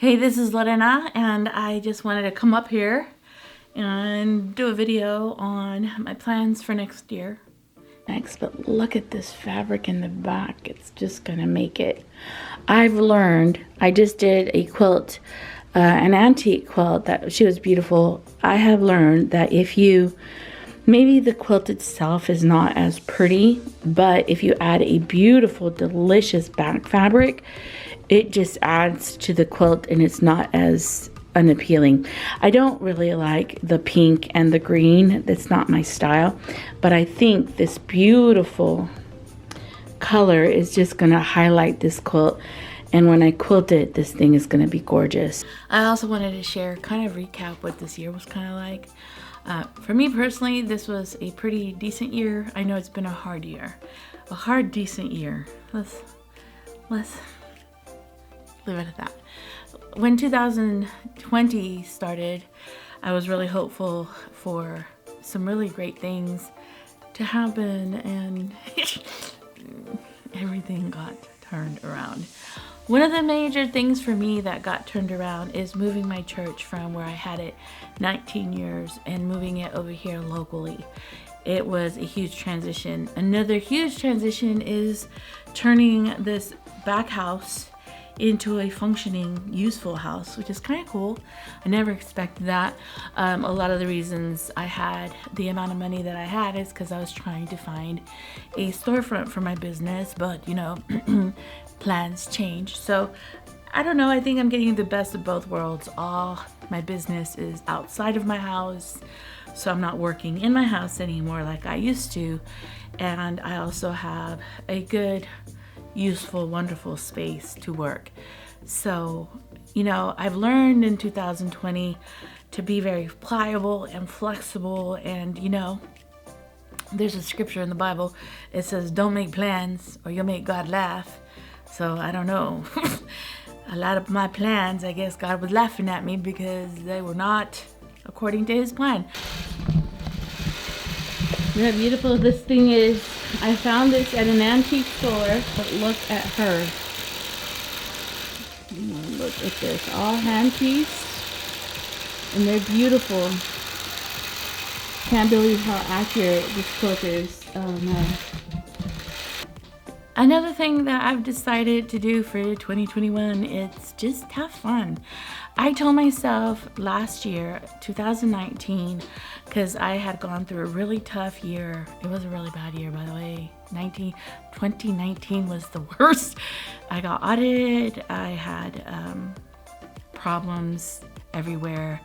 Hey, this is Lorena, and I just wanted to come up here and do a video on my plans for next year. But look at this fabric in the back. It's just gonna make it. I've learned, I just did a quilt, an antique quilt that she was beautiful. I have learned that if you, maybe the quilt itself is not as pretty, but if you add a beautiful, delicious back fabric, it just adds to the quilt and it's not as unappealing. I don't really like the pink and the green. That's not my style, but I think this beautiful color is just gonna highlight this quilt, and when I quilt it, this thing is gonna be gorgeous. I also wanted to share, kind of recap what this year was kind of like. For me personally, this was a pretty decent year. I know it's been a hard year, a hard decent year. Let's leave it at that. When 2020 started, I was really hopeful for some really great things to happen, and everything got turned around. One of the major things for me that got turned around is moving my church from where I had it 19 years and moving it over here locally. It was a huge transition. Another huge transition is turning this back house into a functioning, useful house, which is kind of cool. I never expected that. A lot of the reasons I had the amount of money that I had is because I was trying to find a storefront for my business, but you know, plans change. So I don't know, I think I'm getting the best of both worlds. All my business is outside of my house, so I'm not working in my house anymore like I used to. And I also have a good, useful, wonderful space to work. So, you know, I've learned in 2020 to be very pliable and flexible. And, you know, there's a scripture in the Bible. It says, don't make plans or you'll make God laugh. So I don't know. A lot of my plans, I guess God was laughing at me because they were not according to his plan. You know how beautiful this thing is? I found this at an antique store, but look at her. Look at this, all hand pieced, and they're beautiful. Can't believe how accurate this quilt is. Oh no. Another thing that I've decided to do for 2021 is just have fun. I told myself last year, 2019, because I had gone through a really tough year. It was a really bad year, by the way. 2019 was the worst. I got audited. I had problems everywhere.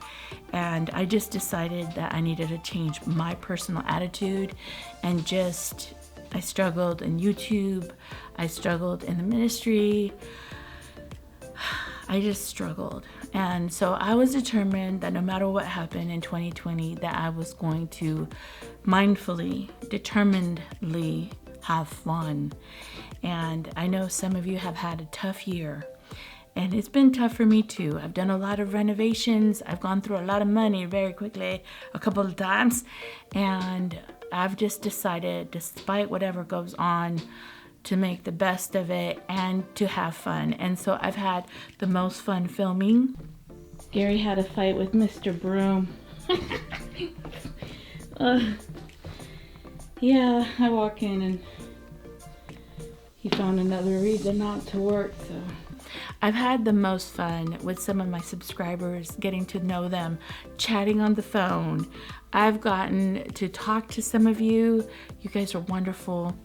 And I just decided that I needed to change my personal attitude and just, I struggled in YouTube. I struggled in the ministry. I just struggled. And so I was determined that no matter what happened in 2020, that I was going to mindfully, determinedly have fun. And I know some of you have had a tough year, and it's been tough for me too. I've done a lot of renovations. I've gone through a lot of money very quickly a couple of times. And I've just decided, despite whatever goes on, to make the best of it and to have fun. And so I've had the most fun filming. Gary had a fight with Mr. Broom. Yeah, I walk in and he found another reason not to work, so. I've had the most fun with some of my subscribers, getting to know them, chatting on the phone. I've gotten to talk to some of you. You guys are wonderful.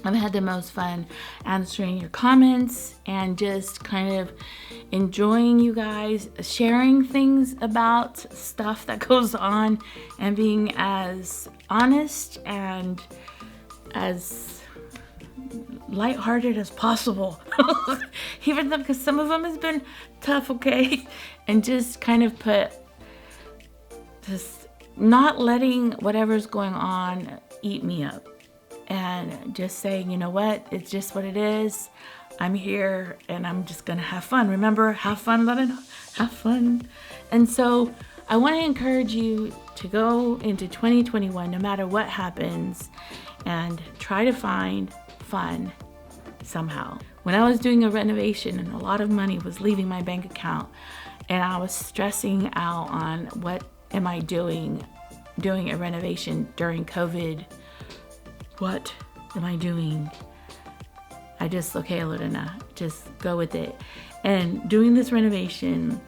I've had the most fun answering your comments and just kind of enjoying you guys, sharing things about stuff that goes on and being as honest and as lighthearted as possible. Even though, because some of them has been tough, okay? And just kind of put this, not letting whatever's going on eat me up. And just saying, you know what, it's just what it is. I'm here and I'm just gonna have fun. Remember, have fun, let it have fun. And so I wanna encourage you to go into 2021, no matter what happens, and try to find fun somehow. when I was doing a renovation and a lot of money was leaving my bank account and I was stressing out on what am I doing a renovation during COVID. What am I doing? I just, okay, Lorena, just go with it. And doing this renovation,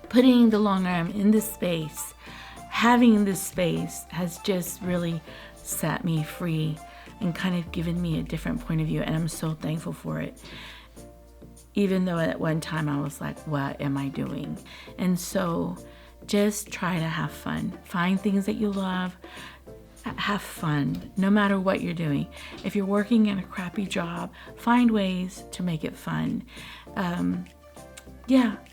putting the long arm in this space, having this space has just really set me free and kind of given me a different point of view. And I'm so thankful for it. Even though at one time I was like, what am I doing? And so just try to have fun. Find things that you love. Have fun, no matter what you're doing. If you're working in a crappy job, find ways to make it fun.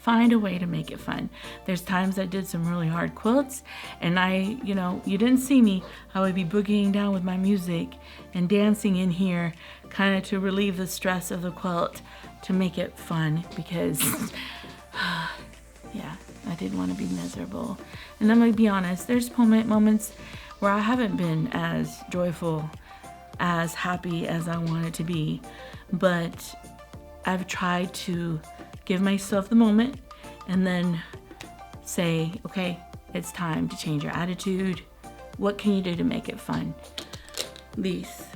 Find a way to make it fun. There's times I did some really hard quilts and you didn't see me. I would be boogieing down with my music and dancing in here kind of to relieve the stress of the quilt to make it fun because, I didn't want to be miserable. And I'm going to be honest, there's moments where I haven't been as joyful, as happy as I wanted to be, but I've tried to give myself the moment and then say, okay, it's time to change your attitude. What can you do to make it fun?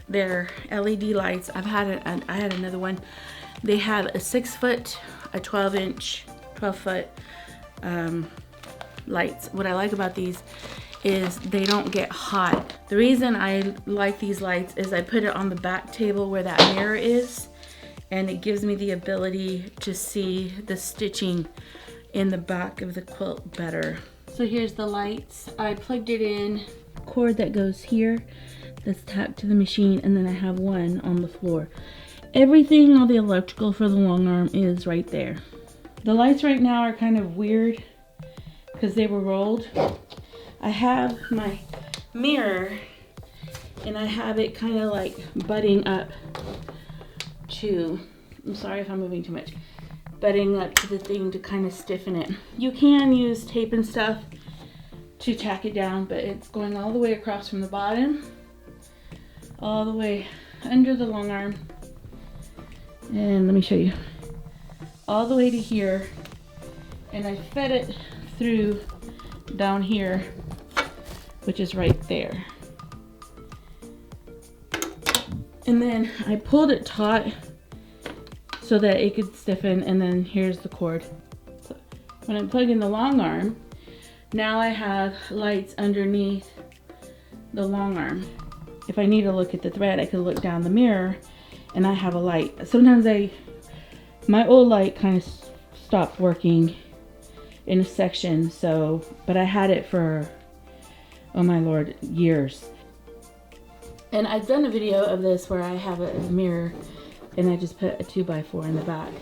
They're LED lights. I had another one. They have a 6-foot, a 12-foot lights. What I like about these is they don't get hot. The reason I like these lights is I put it on the back table where that mirror is, and it gives me the ability to see the stitching in the back of the quilt better. So here's the lights. I plugged it in, cord that goes here that's tacked to the machine, and then I have one on the floor. Everything, all the electrical for the long arm is right there. The lights right now are kind of weird because they were rolled. I have my mirror and I have it kind of like butting up to, I'm sorry if I'm moving too much, butting up to the thing to kind of stiffen it. You can use tape and stuff to tack it down, but it's going all the way across from the bottom, all the way under the long arm. And let me show you, all the way to here. And I fed it through down here, which is right there. And then I pulled it taut so that it could stiffen, and then here's the cord. So when I plug in the long arm, now I have lights underneath the long arm. If I need to look at the thread, I can look down the mirror and I have a light. Sometimes my old light kind of stopped working in a section, but I had it for, oh my Lord, years. And I've done a video of this where I have a mirror and I just put a 2x4 in the back.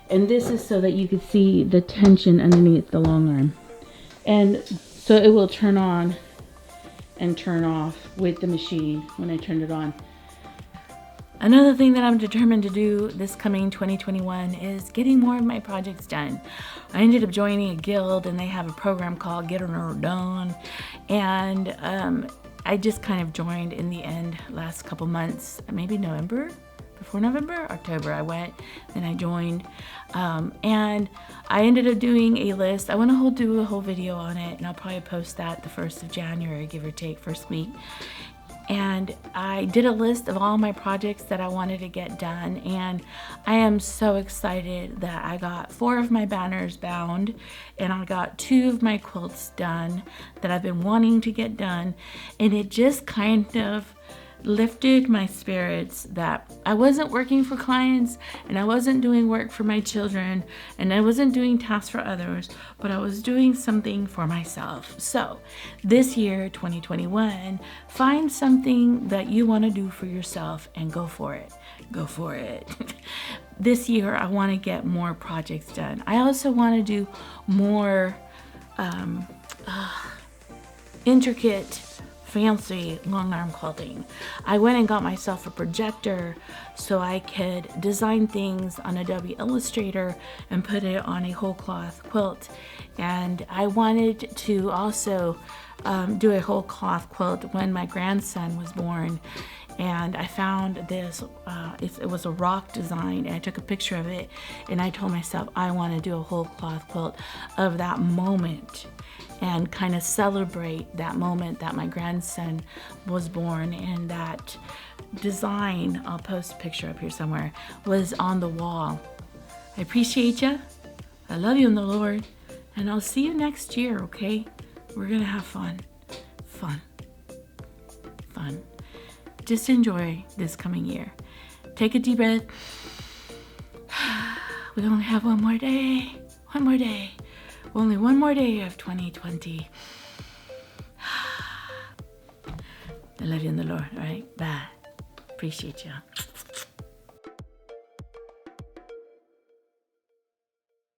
And this is so that you can see the tension underneath the long arm. And so it will turn on and turn off with the machine when I turn it on. Another thing that I'm determined to do this coming 2021 is getting more of my projects done. I ended up joining a guild and they have a program called Getting Her Done. And I just kind of joined in the end last couple months, maybe November, before November, October I went, then I joined. And I ended up doing a list. I want to do a whole video on it and I'll probably post that the 1st of January, give or take, first week. And I did a list of all my projects that I wanted to get done, and I am so excited that I got 4 of my banners bound and I got 2 of my quilts done that I've been wanting to get done. And it just kind of lifted my spirits that I wasn't working for clients and I wasn't doing work for my children and I wasn't doing tasks for others, but I was doing something for myself. So this year, 2021, find something that you want to do for yourself and go for it. Go for it. This year, I want to get more projects done. I also want to do more intricate, fancy long arm quilting. I went and got myself a projector so I could design things on Adobe Illustrator and put it on a whole cloth quilt. And I wanted to also do a whole cloth quilt when my grandson was born. And I found this, it was a rock design, and I took a picture of it, and I told myself I want to do a whole cloth quilt of that moment and kind of celebrate that moment that my grandson was born, and that design, I'll post a picture up here somewhere, was on the wall. I appreciate you. I love you in the Lord, and I'll see you next year, okay? We're gonna have fun. Fun. Just enjoy this coming year. Take a deep breath. We only have one more day. Only one more day of 2020. I love you in the Lord, all right? Bye. Appreciate you.